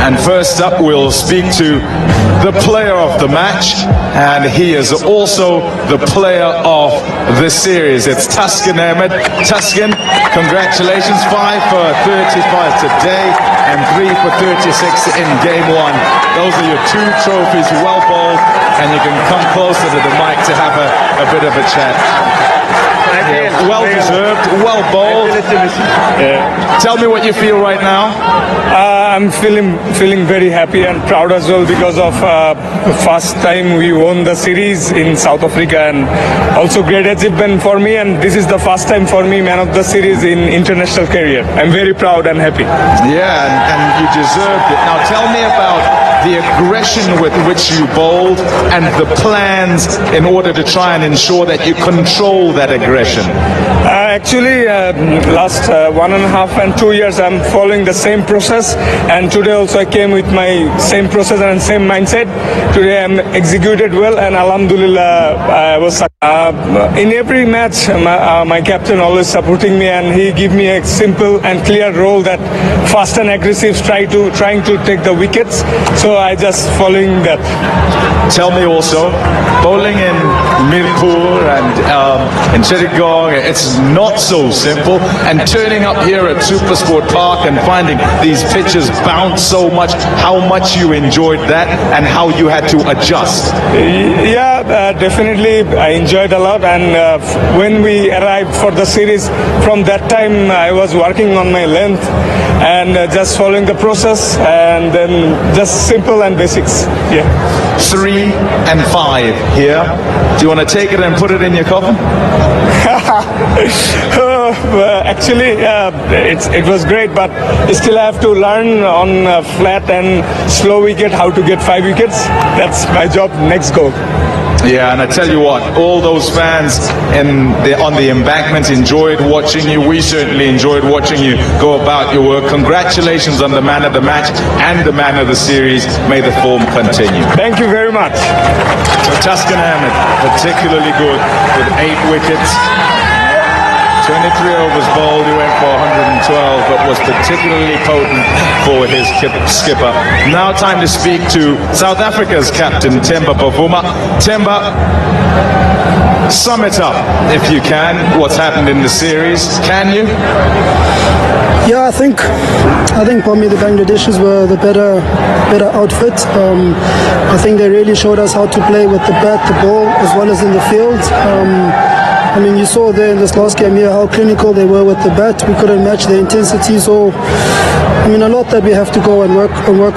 And first up, we'll speak to the player of the match, and he is also the player of the series. It's Taskin Ahmed. Taskin, congratulations. 5 for 35 today and 3 for 36 in game one. Those are your 2 trophies, well bowled, and you can come closer to the mic to have a bit of a chat. Well deserved, well bowled. Tell me what you feel right now. I'm feeling very happy and proud as well because of the first time we won the series in South Africa, and also great achievement for me, and this is the first time for me man of the series in international career. I'm very proud and happy. Yeah, and you deserved it. Now tell me about the aggression with which you bowled and the plans in order to try and ensure that you control that aggression. Actually, last 1.5 and 2 years I'm following the same process, and today also I came with my same process and same mindset. Today I'm executed well, and alhamdulillah I was in every match my captain always supporting me, and he give me a simple and clear role that fast and aggressive trying to take the wickets, so I just following that. Tell me also, bowling in Mirpur and in Chittagong, it's not so simple, and turning up here at SuperSport Park and finding these pitches bounce so much, how much you enjoyed that and how you had to adjust. Yeah, definitely I enjoyed a lot, and when we arrived for the series, from that time I was working on my length and just following the process, and then just simple and basics. Yeah. 3 and 5 here. Do you want to take it and put it in your coffin? Actually, it was great, but still I have to learn on flat and slow wicket how to get 5 wickets. That's my job. Next goal. Yeah, and I tell you what, all those fans on the embankment enjoyed watching you. We certainly enjoyed watching you go about your work. Congratulations on the man of the match and the man of the series. May the form continue. Thank you very much. So Taskin Ahmed, particularly good with 8 wickets. 23 overs bowled, he went for 112, but was particularly potent for his skipper. Now time to speak to South Africa's captain, Temba Bavuma. Temba, sum it up, if you can, what's happened in the series. Can you? Yeah, I think for me the Bangladeshis were the better outfit. I think they really showed us how to play with the bat, the ball, as well as in the field. I mean, you saw there in this last game here how clinical they were with the bat. We couldn't match the intensity, so I mean, a lot that we have to go and work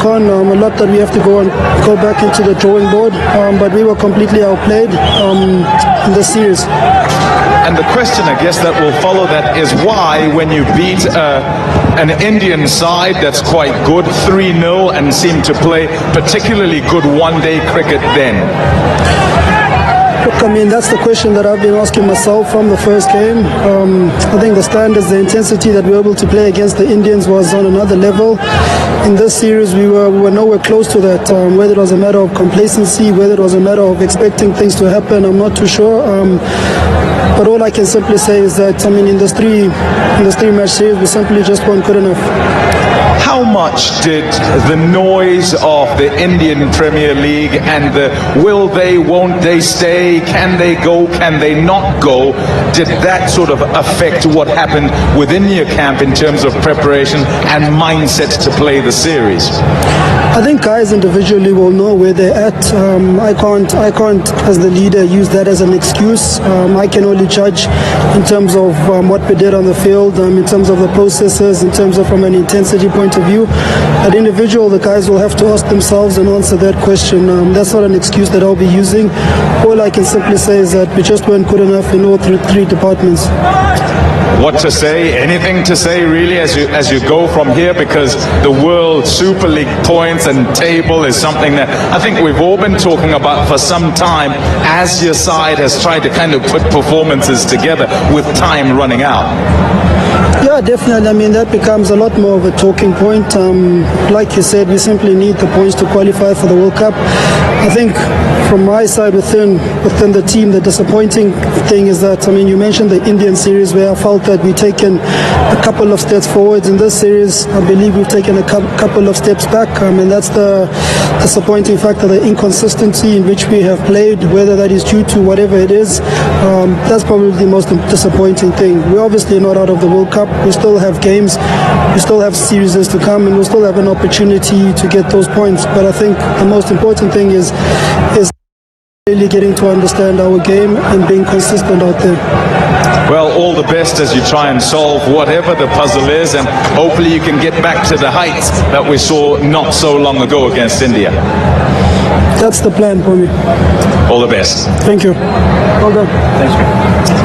on, a lot that we have to go back into the drawing board. But we were completely outplayed in this series. And the question, I guess, that will follow that is why, when you beat an Indian side that's quite good, 3-0, and seem to play particularly good one-day cricket then? Look, I mean, that's the question that I've been asking myself from the first game. I think the standards, the intensity that we were able to play against the Indians was on another level. In this series, we were nowhere close to that. Whether it was a matter of complacency, whether it was a matter of expecting things to happen, I'm not too sure. But all I can simply say is that, I mean, in this three-match series, we simply just weren't good enough. How much did the noise of the Indian Premier League and the will they, won't they stay, can they go, can they not go, did that sort of affect what happened within your camp in terms of preparation and mindset to play the series? I think guys individually will know where they're at. I can't, as the leader, use that as an excuse. I can only judge in terms of what we did on the field, in terms of the processes, in terms of from an intensity point of view. At individual, the guys will have to ask themselves and answer that question. That's not an excuse that I'll be using. All I can simply say is that we just weren't good enough in all three departments. What to say? Anything to say really as you go from here? Because the World Super League points and table is something that I think we've all been talking about for some time as your side has tried to kind of put performances together with time running out. Yeah, definitely. I mean, that becomes a lot more of a talking point. Like you said, we simply need the points to qualify for the World Cup. I think from my side within the team, the disappointing thing is that, I mean, you mentioned the Indian series where I felt that we've taken a couple of steps forwards. In this series, I believe we've taken a couple of steps back. I mean, that's the disappointing factor, the inconsistency in which we have played, whether that is due to whatever it is. That's probably the most disappointing thing. We're obviously not out of the World Cup. We still have games, we still have series to come, and we still have an opportunity to get those points. But I think the most important thing is really getting to understand our game and being consistent out there. Well, all the best as you try and solve whatever the puzzle is, and hopefully you can get back to the heights that we saw not so long ago against India. That's the plan for me. All the best. Thank you. Well done. Thank you.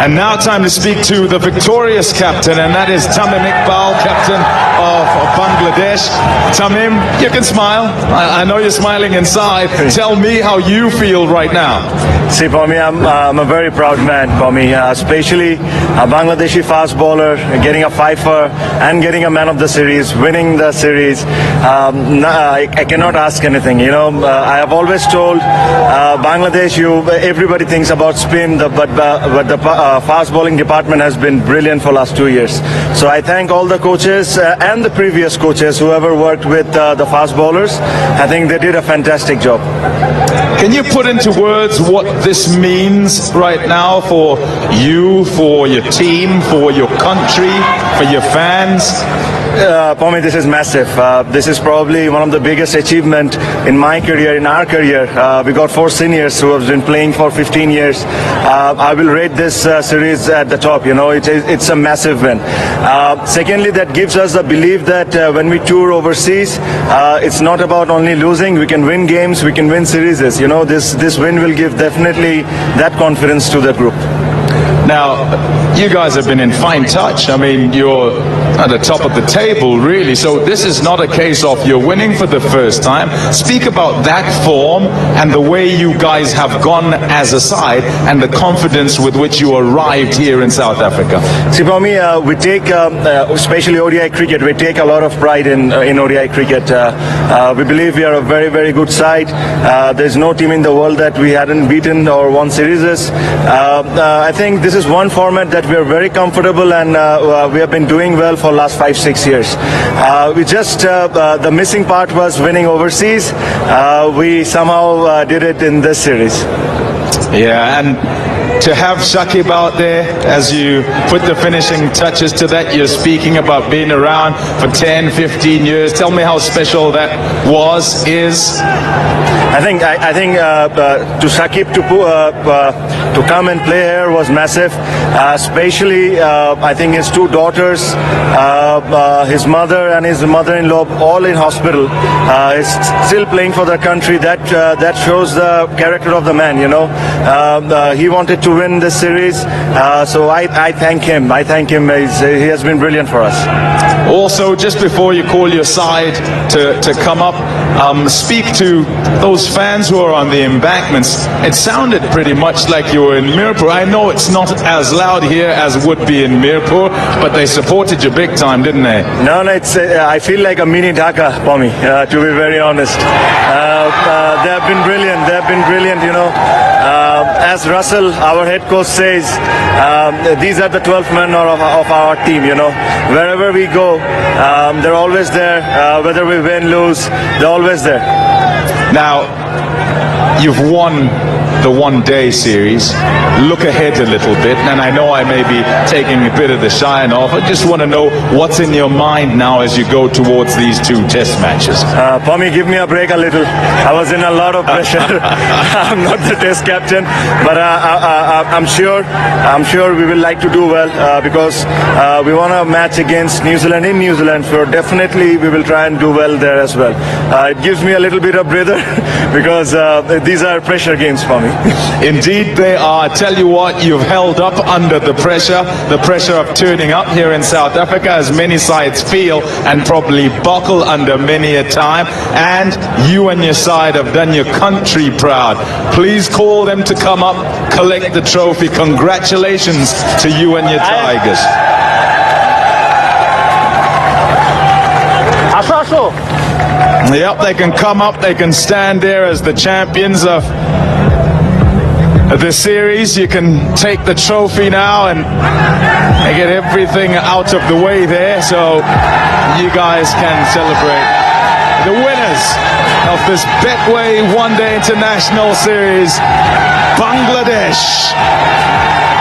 And now time to speak to the victorious captain, and that is Tamim Iqbal, captain of Bangladesh. Tamim, you can smile. I know you're smiling inside. Tell me how you feel right now. See, for me, I'm a very proud man, for me, especially a Bangladeshi fast bowler, getting a fifer and getting a man of the series, winning the series. I cannot ask anything. You know, I have always told Bangladesh, everybody thinks about spin, but the fast bowling department has been brilliant for last 2 years. So I thank all the coaches and the previous coaches, whoever worked with the fast bowlers. I think they did a fantastic job. Can you put into words what this means right now for you, for your team, for your country, for your fans? For me, this is massive. This is probably one of the biggest achievement in my career, in our career. We got 4 seniors who have been playing for 15 years. I will rate this series at the top. You know, it's a massive win. Secondly, that gives us the belief that when we tour overseas, it's not about only losing. We can win games, we can win series. You know, this win will give definitely that confidence to the group. Now, you guys have been in fine touch. I mean, you're at the top of the table, really. So this is not a case of you're winning for the first time. Speak about that form and the way you guys have gone as a side and the confidence with which you arrived here in South Africa. See, for me, we take, especially ODI cricket, we take a lot of pride in ODI cricket. We believe we are a very, very good side. There's no team in the world that we hadn't beaten or won series. I think this is one format that we are very comfortable, and we have been doing well for last 5-6 years. We just the missing part was winning overseas. We somehow did it in this series. Yeah, and to have Shakib out there as you put the finishing touches to that, you're speaking about being around for 10, 15 years. Tell me how special that is. I think to Shakib to come and play here was massive, especially I think his 2 daughters, his mother and his mother-in-law, all in hospital. He's still playing for the country. That shows the character of the man. You know, he wanted to win this series, so I thank him. He has been brilliant for us. Also, just before you call your side to come up, speak to those fans who are on the embankments. It sounded pretty much like you were in Mirpur. I know it's not as loud here as would be in Mirpur, but they supported you big time, didn't they? No, it's I feel like a mini Dhaka for me, to be very honest. They have been brilliant. You know, as Russell, our head coach, says, these are the 12th men of our team. You know, wherever we go, they're always there. Whether we win, lose, they're always there. Now, you've won the one-day series. Look ahead a little bit, and I know I may be taking a bit of the shine off. I just want to know what's in your mind now as you go towards these 2 test matches. For me, give me a break a little. I was in a lot of pressure. I'm not the test captain, but I'm sure we will like to do well because we won a match against New Zealand in New Zealand, so definitely we will try and do well there as well. It gives me a little bit of breather because these are pressure games for me. Indeed they are. I tell you what, you've held up under the pressure of turning up here in South Africa, as many sides feel and probably buckle under many a time, and you and your side have done your country proud. Please call them to come up, collect the trophy. Congratulations to you and your Tigers. Yep, they can come up, they can stand there as the champions of the series. You can take the trophy now and get everything out of the way there, so you guys can celebrate. The winners of this Betway One Day International Series, Bangladesh.